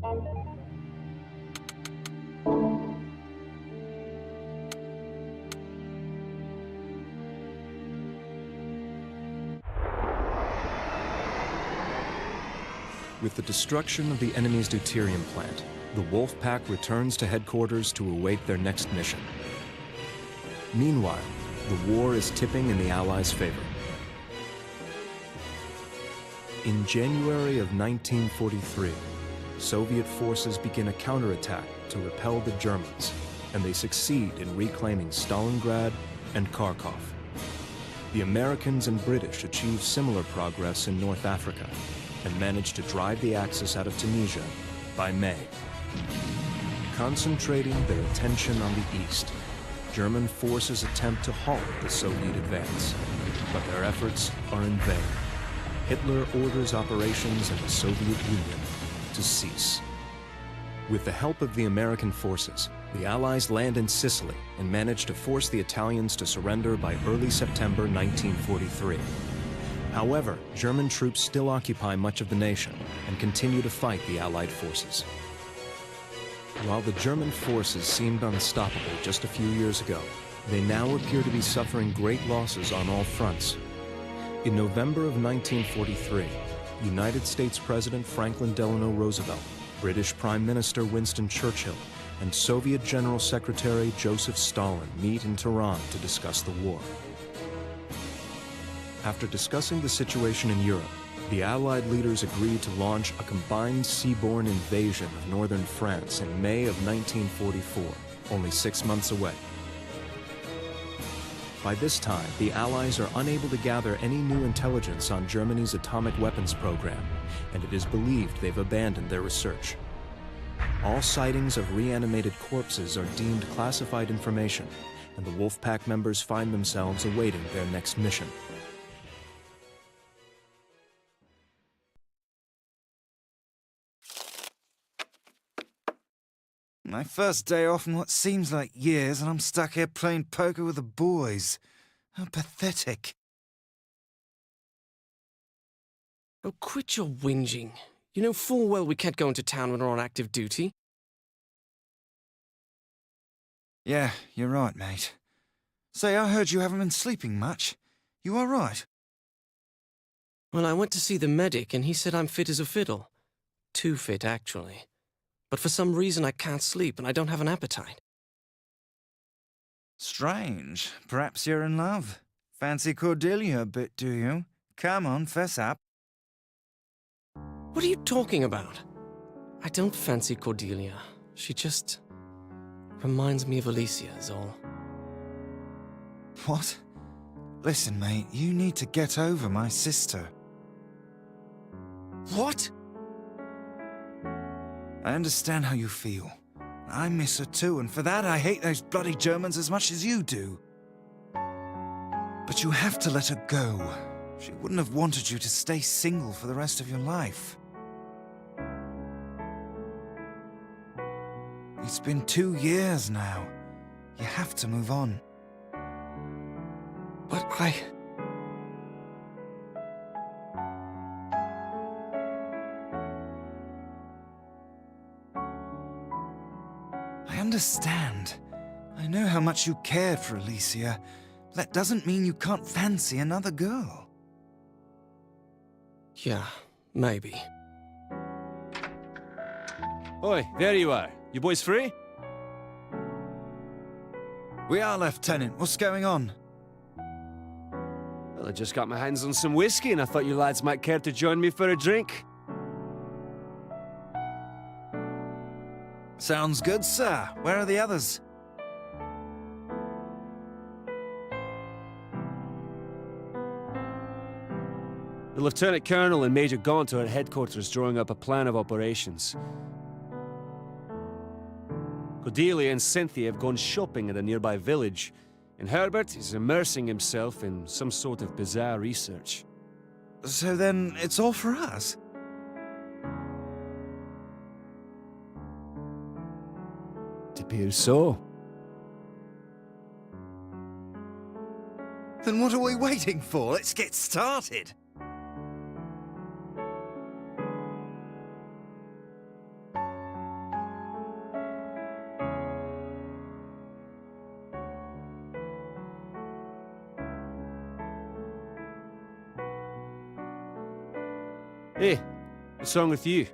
With the destruction of the enemy's deuterium plant, the Wolf Pack returns to headquarters to await their next mission. Meanwhile, the war is tipping in the Allies' favor. In January of 1943, Soviet forces begin a counterattack to repel the Germans, and they succeed in reclaiming Stalingrad and Kharkov. The Americans and British achieve similar progress in North Africa, and managed to drive the Axis out of Tunisia by May. Concentrating their attention on the east, German forces attempt to halt the Soviet advance, but their efforts are in vain. Hitler orders operations in the Soviet Union to cease. With the help of the American forces, the Allies land in Sicily and manage to force the Italians to surrender by early September 1943. However, German troops still occupy much of the nation and continue to fight the Allied forces. While the German forces seemed unstoppable just a few years ago, they now appear to be suffering great losses on all fronts. In November of 1943, United States President Franklin Delano Roosevelt, British Prime Minister Winston Churchill, and Soviet General Secretary Joseph Stalin meet in Tehran to discuss the war. After discussing the situation in Europe, the Allied leaders agreed to launch a combined seaborne invasion of northern France in May of 1944, only 6 months away. By this time, the Allies are unable to gather any new intelligence on Germany's atomic weapons program, and it is believed they've abandoned their research. All sightings of reanimated corpses are deemed classified information, and the Wolfpack members find themselves awaiting their next mission. My first day off in what seems like years, and I'm stuck here playing poker with the boys. How pathetic. Oh, quit your whinging. You know full well we can't go into town when we're on active duty. Yeah, you're right, mate. Say, I heard you haven't been sleeping much. You all right? Well, I went to see the medic, and he said I'm fit as a fiddle. Too fit, actually. But for some reason I can't sleep, and I don't have an appetite. Strange. Perhaps you're in love. Fancy Cordelia a bit, do you? Come on, fess up. What are you talking about? I don't fancy Cordelia. She just reminds me of Alicia, is all. What? Listen, mate, you need to get over my sister. What? I understand how you feel. I miss her too, and for that I hate those bloody Germans as much as you do. But you have to let her go. She wouldn't have wanted you to stay single for the rest of your life. It's been 2 years now. You have to move on. But I understand. I know how much you cared for Alicia. That doesn't mean you can't fancy another girl. Yeah, maybe. Oi, there you are. You boys free? We are, Lieutenant. What's going on? Well, I just got my hands on some whiskey and I thought you lads might care to join me for a drink. Sounds good, sir. Where are the others? The Lieutenant Colonel and Major Gaunt are at headquarters drawing up a plan of operations. Cordelia and Cynthia have gone shopping at a nearby village, and Herbert is immersing himself in some sort of bizarre research. So then, it's all for us? It appears so. Then what are we waiting for? Let's get started! Hey, what's wrong with you?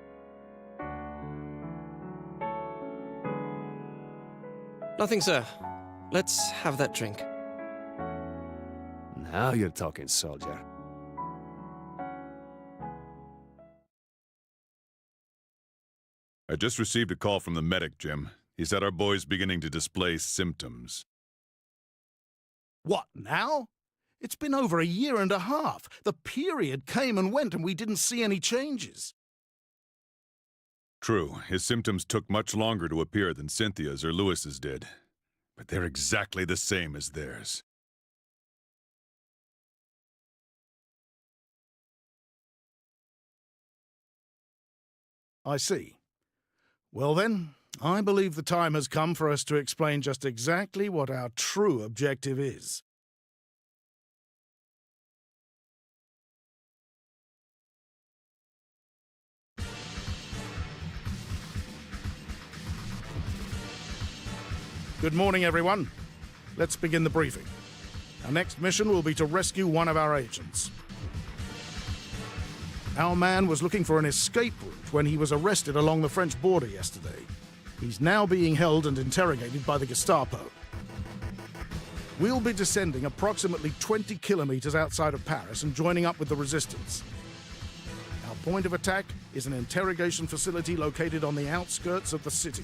Nothing, sir. Let's have that drink. Now you're talking, soldier. I just received a call from the medic, Jim. He said our boy's beginning to display symptoms. What, now? It's been over a year and a half. The period came and went and we didn't see any changes. True, his symptoms took much longer to appear than Cynthia's or Lewis's did. But they're exactly the same as theirs. I see. Well then, I believe the time has come for us to explain just exactly what our true objective is. Good morning, everyone. Let's begin the briefing. Our next mission will be to rescue one of our agents. Our man was looking for an escape route when he was arrested along the French border yesterday. He's now being held and interrogated by the Gestapo. We'll be descending approximately 20 kilometers outside of Paris and joining up with the resistance. Our point of attack is an interrogation facility located on the outskirts of the city.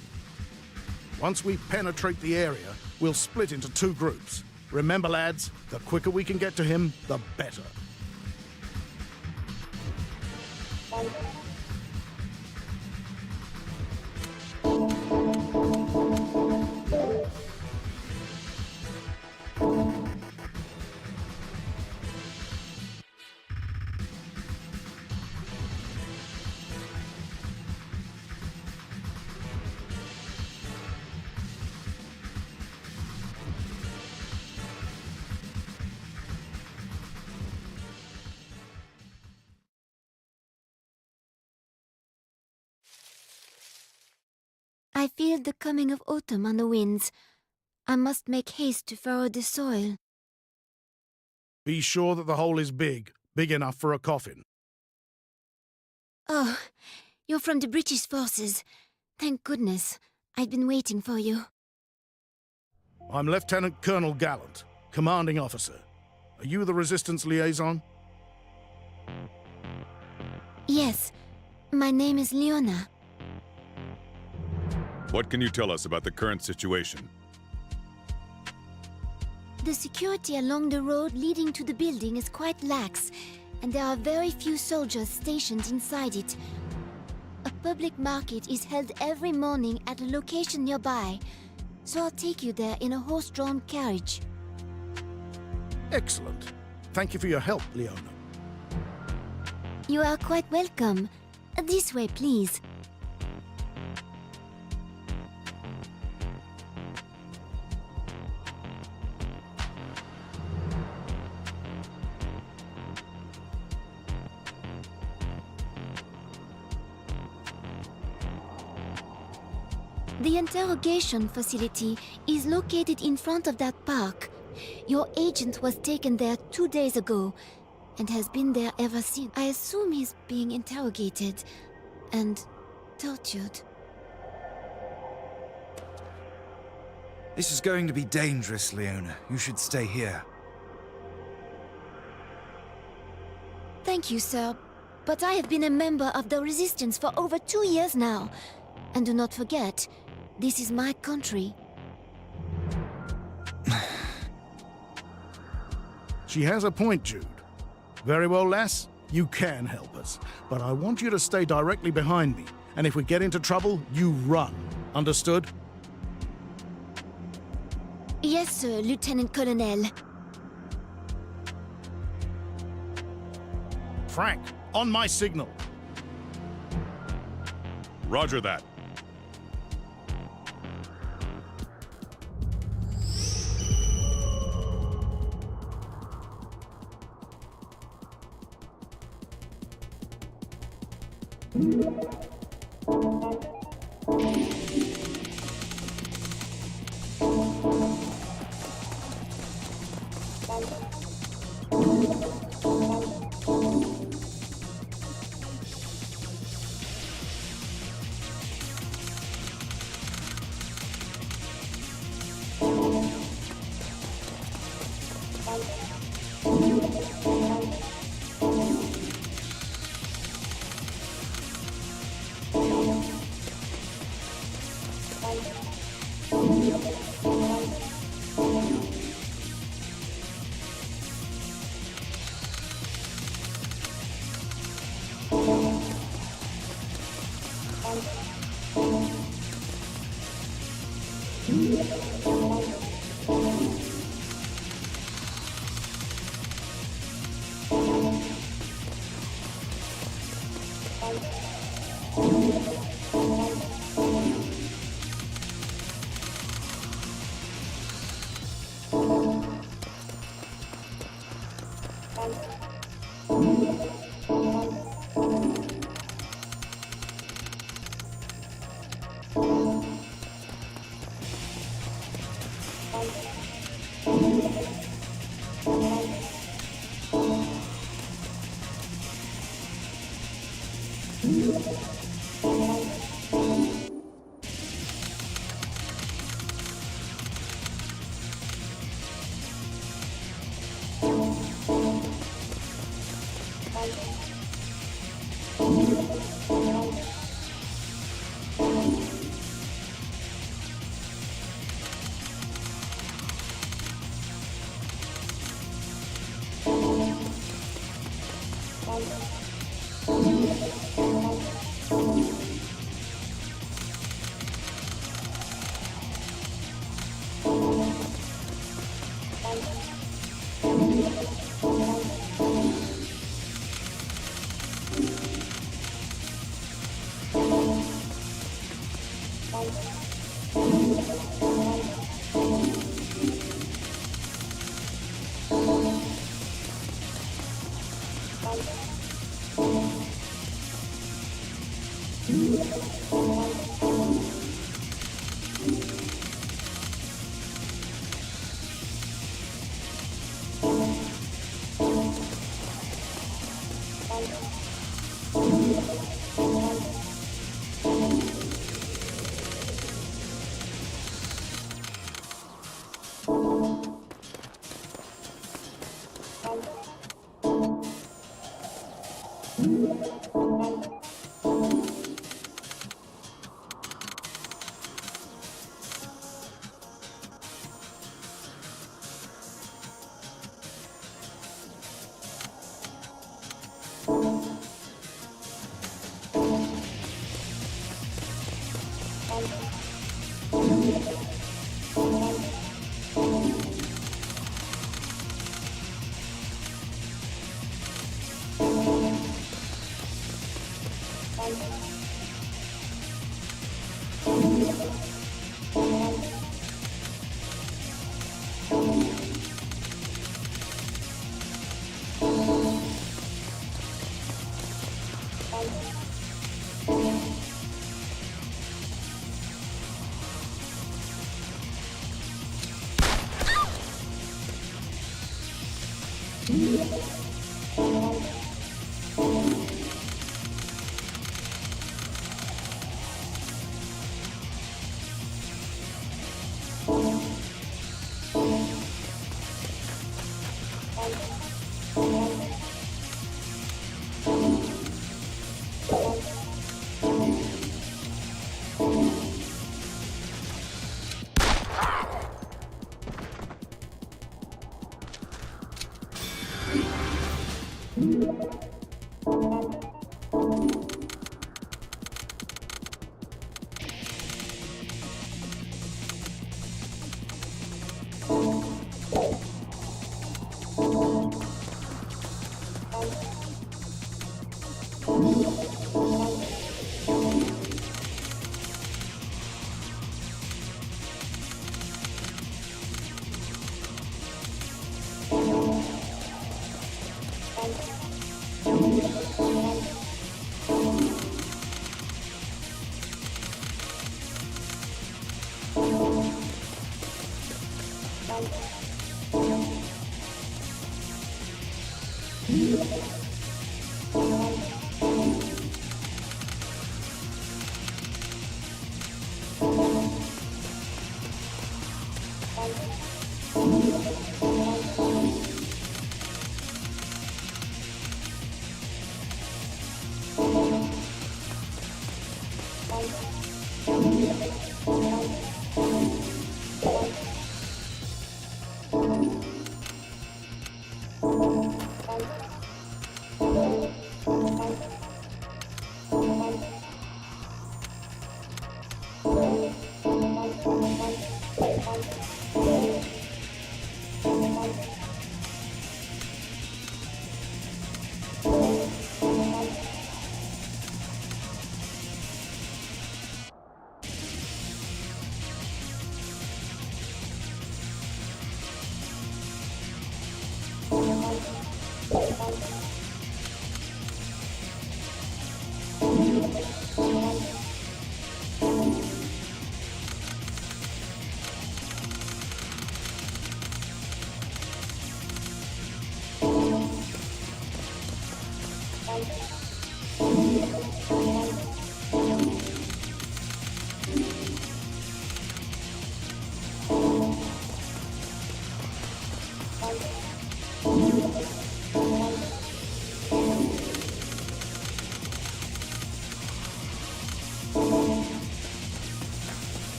Once we penetrate the area, we'll split into two groups. Remember, lads, the quicker we can get to him, the better. I feel the coming of autumn on the winds. I must make haste to furrow the soil. Be sure that the hole is big enough for a coffin. Oh, you're from the British forces. Thank goodness. I've been waiting for you. I'm Lieutenant Colonel Gallant, commanding officer. Are you the Resistance liaison? Yes, my name is Leona. What can you tell us about the current situation? The security along the road leading to the building is quite lax, and there are very few soldiers stationed inside it. A public market is held every morning at a location nearby, so I'll take you there in a horse-drawn carriage. Excellent. Thank you for your help, Leona. You are quite welcome. This way, please. The interrogation facility is located in front of that park. Your agent was taken there 2 days ago and has been there ever since. I assume he's being interrogated and tortured. This is going to be dangerous, Leona. You should stay here. Thank you, sir. But I have been a member of the Resistance for over 2 years now. And do not forget, this is my country. She has a point, Jude. Very well, lass. You can help us. But I want you to stay directly behind me. And if we get into trouble, you run. Understood? Yes, sir, Lieutenant Colonel. Frank, on my signal. Roger that.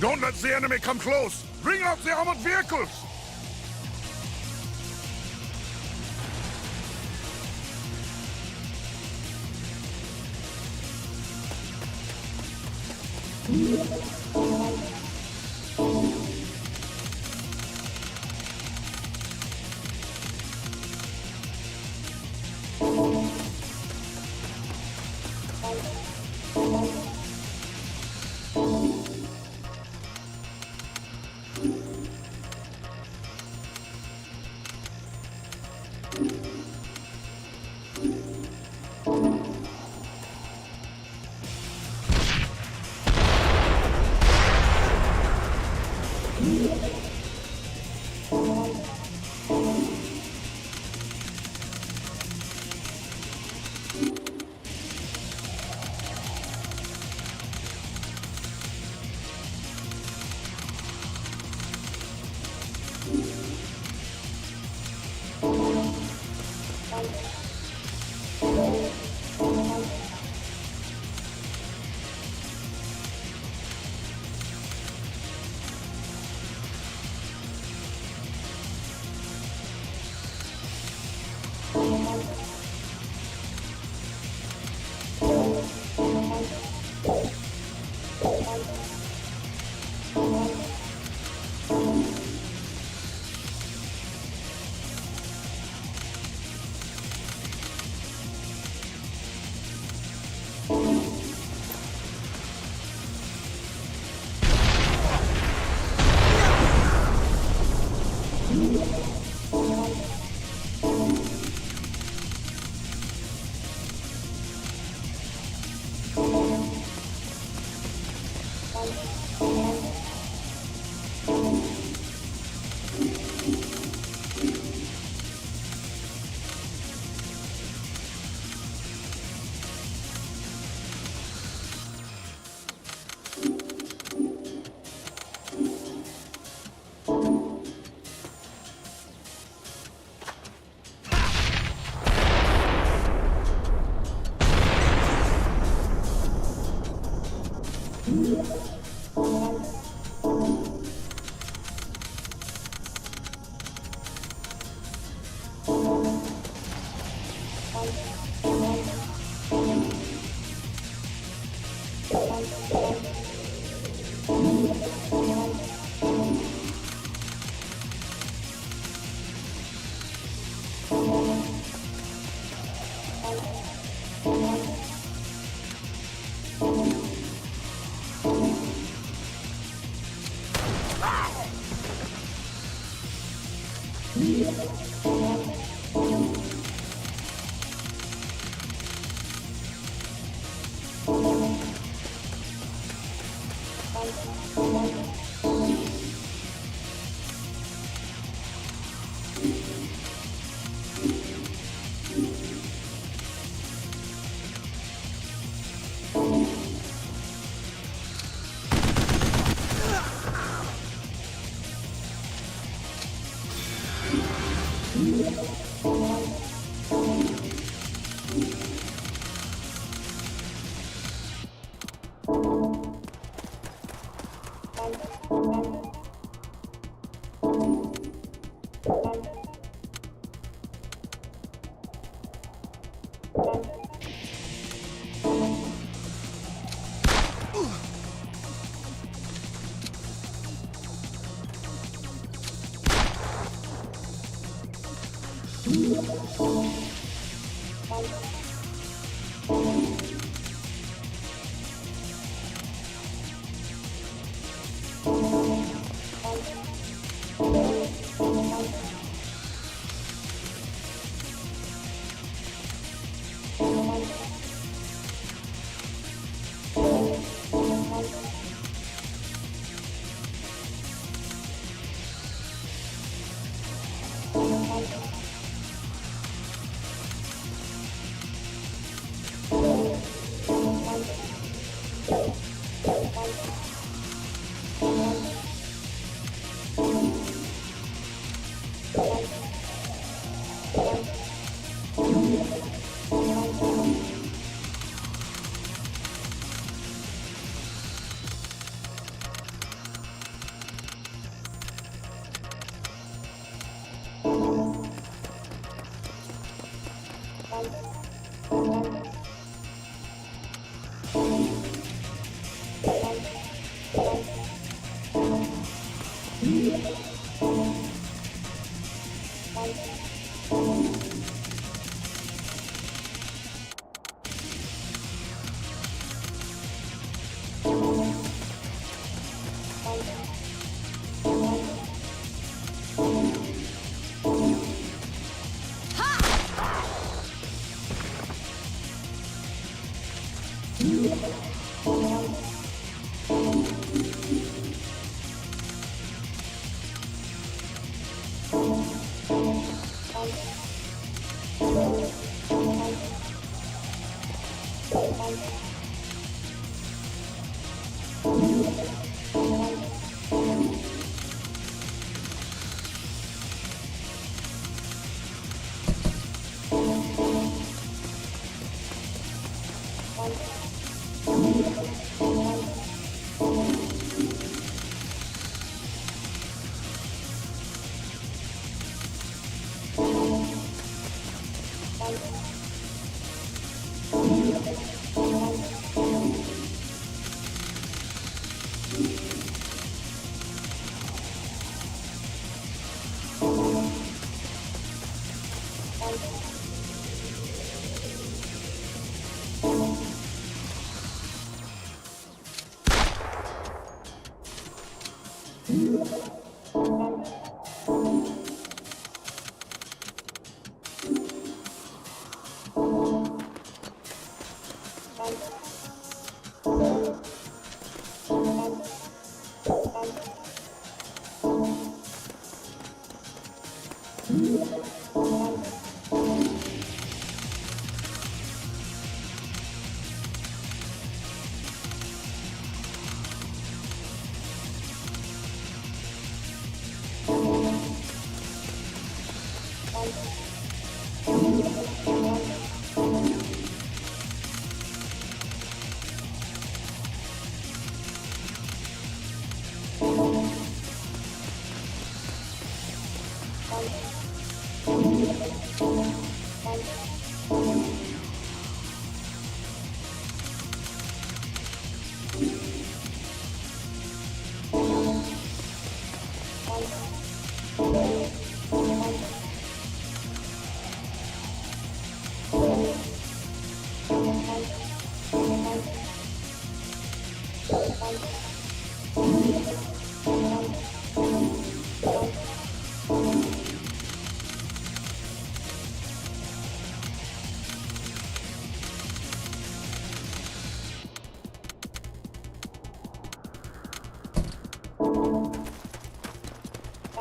Don't let the enemy come close! Bring out the armored vehicles!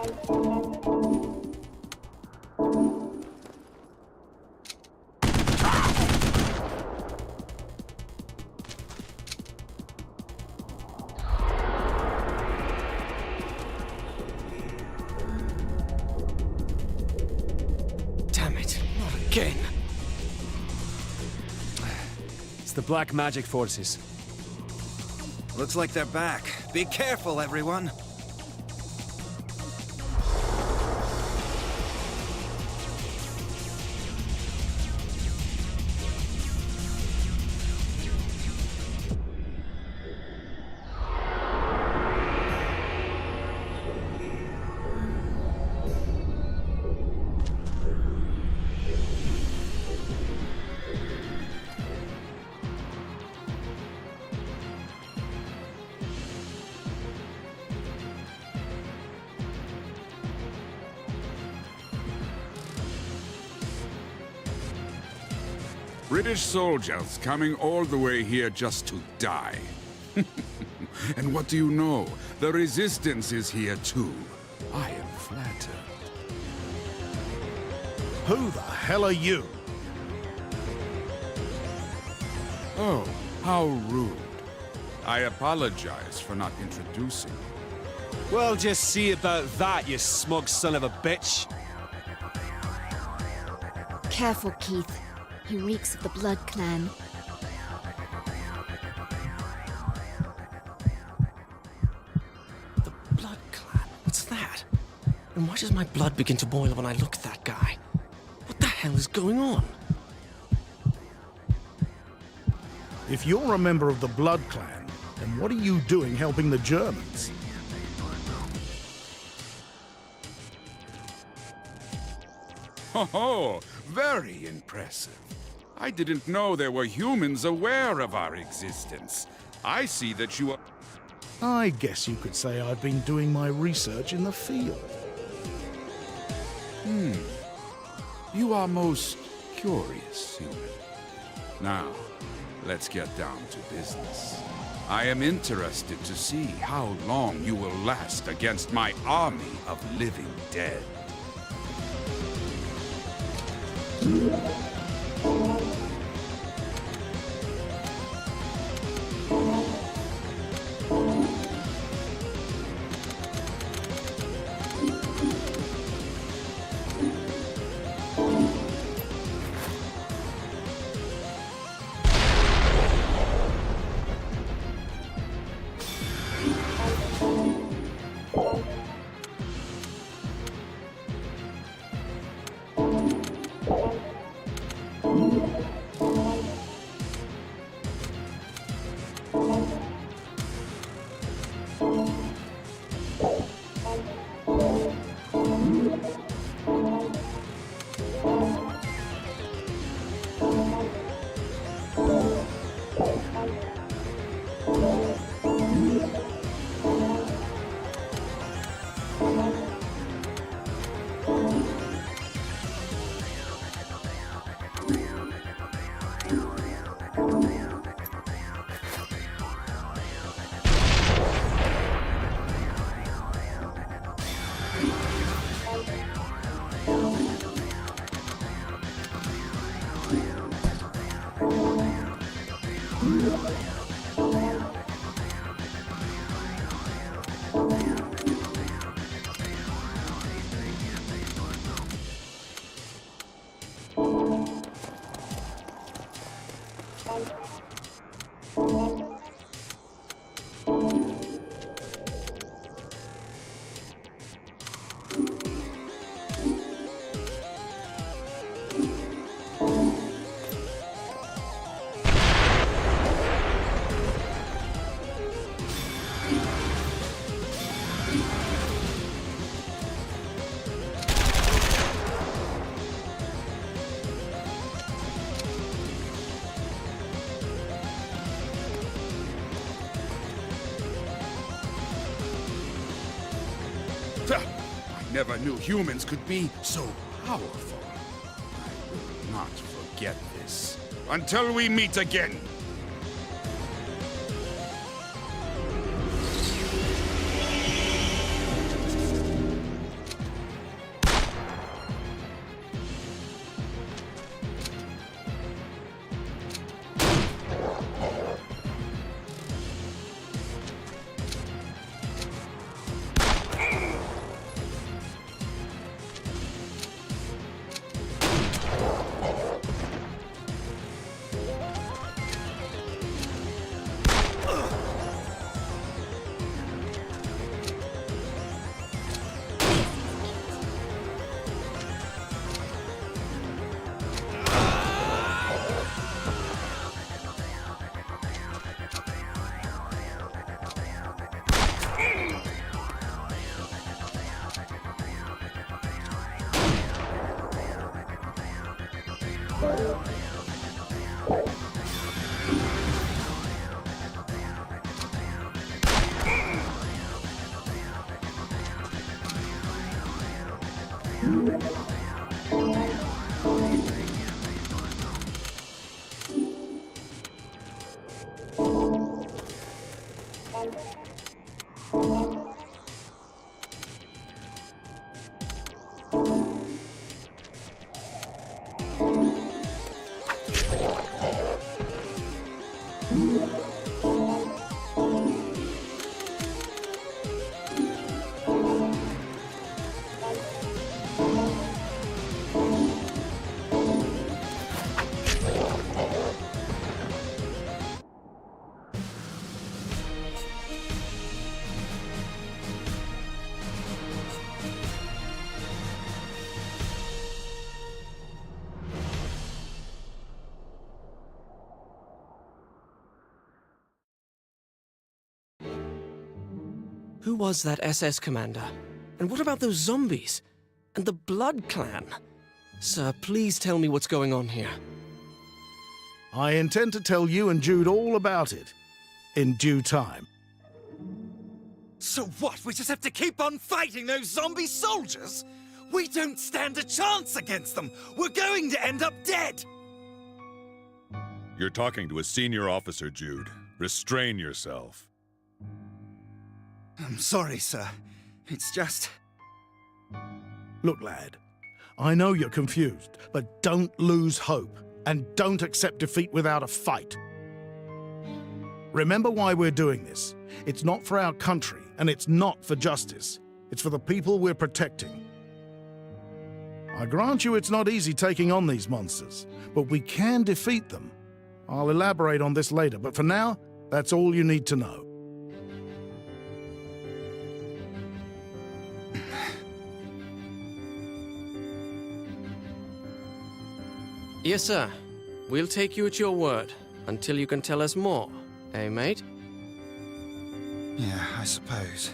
Damn it, not again. It's the black magic forces. Looks like they're back. Be careful, everyone. British soldiers coming all the way here just to die. And what do you know? The resistance is here too. I am flattered. Who the hell are you? Oh, how rude. I apologize for not introducing. Well, just see about that, you smug son of a bitch. Careful, Keith. He reeks of the Blood Clan. The Blood Clan? What's that? And why does my blood begin to boil when I look at that guy? What the hell is going on? If you're a member of the Blood Clan, then what are you doing helping the Germans? Ho ho! Very impressive. I didn't know there were humans aware of our existence. I see that you are... I guess you could say I've been doing my research in the field. You are most curious, human. Now, let's get down to business. I am interested to see how long you will last against my army of living dead. I never knew humans could be so powerful. I will not forget this until we meet again. Who was that SS commander? And what about those zombies? And the Blood Clan? Sir, please tell me what's going on here. I intend to tell you and Jude all about it in due time. So what? We just have to keep on fighting those zombie soldiers? We don't stand a chance against them. We're going to end up dead. You're talking to a senior officer, Jude. Restrain yourself. I'm sorry, sir. It's just... Look, lad, I know you're confused, but don't lose hope, and don't accept defeat without a fight. Remember why we're doing this. It's not for our country, and it's not for justice. It's for the people we're protecting. I grant you it's not easy taking on these monsters, but we can defeat them. I'll elaborate on this later, but for now, that's all you need to know. Yes, sir. We'll take you at your word until you can tell us more, eh, mate? Yeah, I suppose.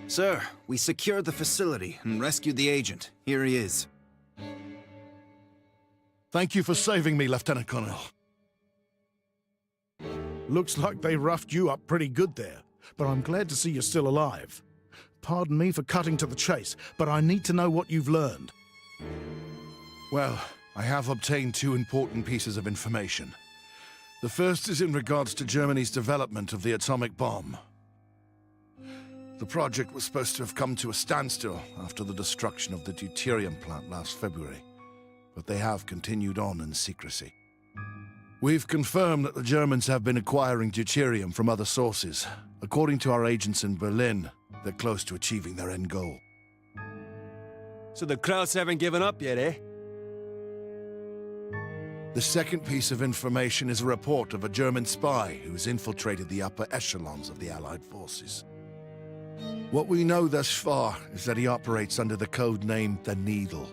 Sir, we secured the facility and rescued the agent. Here he is. Thank you for saving me, Lieutenant Colonel. Looks like they roughed you up pretty good there, but I'm glad to see you're still alive. Pardon me for cutting to the chase, but I need to know what you've learned. Well, I have obtained two important pieces of information. The first is in regards to Germany's development of the atomic bomb. The project was supposed to have come to a standstill after the destruction of the deuterium plant last February, but they have continued on in secrecy. We've confirmed that the Germans have been acquiring deuterium from other sources. According to our agents in Berlin, they're close to achieving their end goal. So the Krauts haven't given up yet, eh? The second piece of information is a report of a German spy who's infiltrated the upper echelons of the Allied forces. What we know thus far is that he operates under the code name The Needle,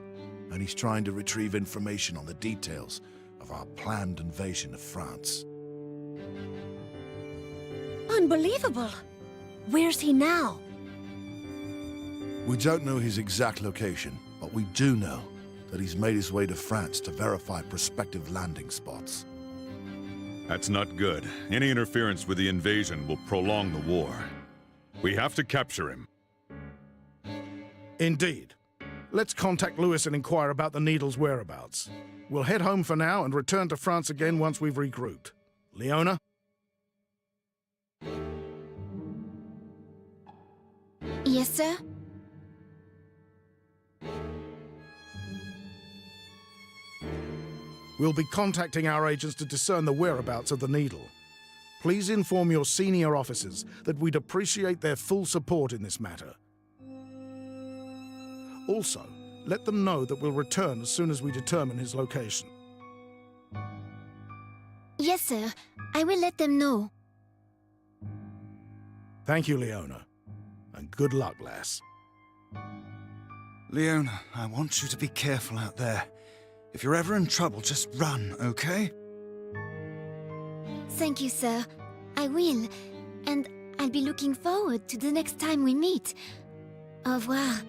and he's trying to retrieve information on the details of our planned invasion of France. Unbelievable! Where's he now? We don't know his exact location, but we do know that he's made his way to France to verify prospective landing spots. That's not good. Any interference with the invasion will prolong the war. We have to capture him. Indeed. Let's contact Lewis and inquire about the Needle's whereabouts. We'll head home for now and return to France again once we've regrouped. Leona? Yes, sir? We'll be contacting our agents to discern the whereabouts of the Needle. Please inform your senior officers that we'd appreciate their full support in this matter. Also, let them know that we'll return as soon as we determine his location. Yes, sir. I will let them know. Thank you, Leona. And good luck, lass. Leona, I want you to be careful out there. If you're ever in trouble, just run, okay? Thank you, sir. I will. And I'll be looking forward to the next time we meet. Au revoir.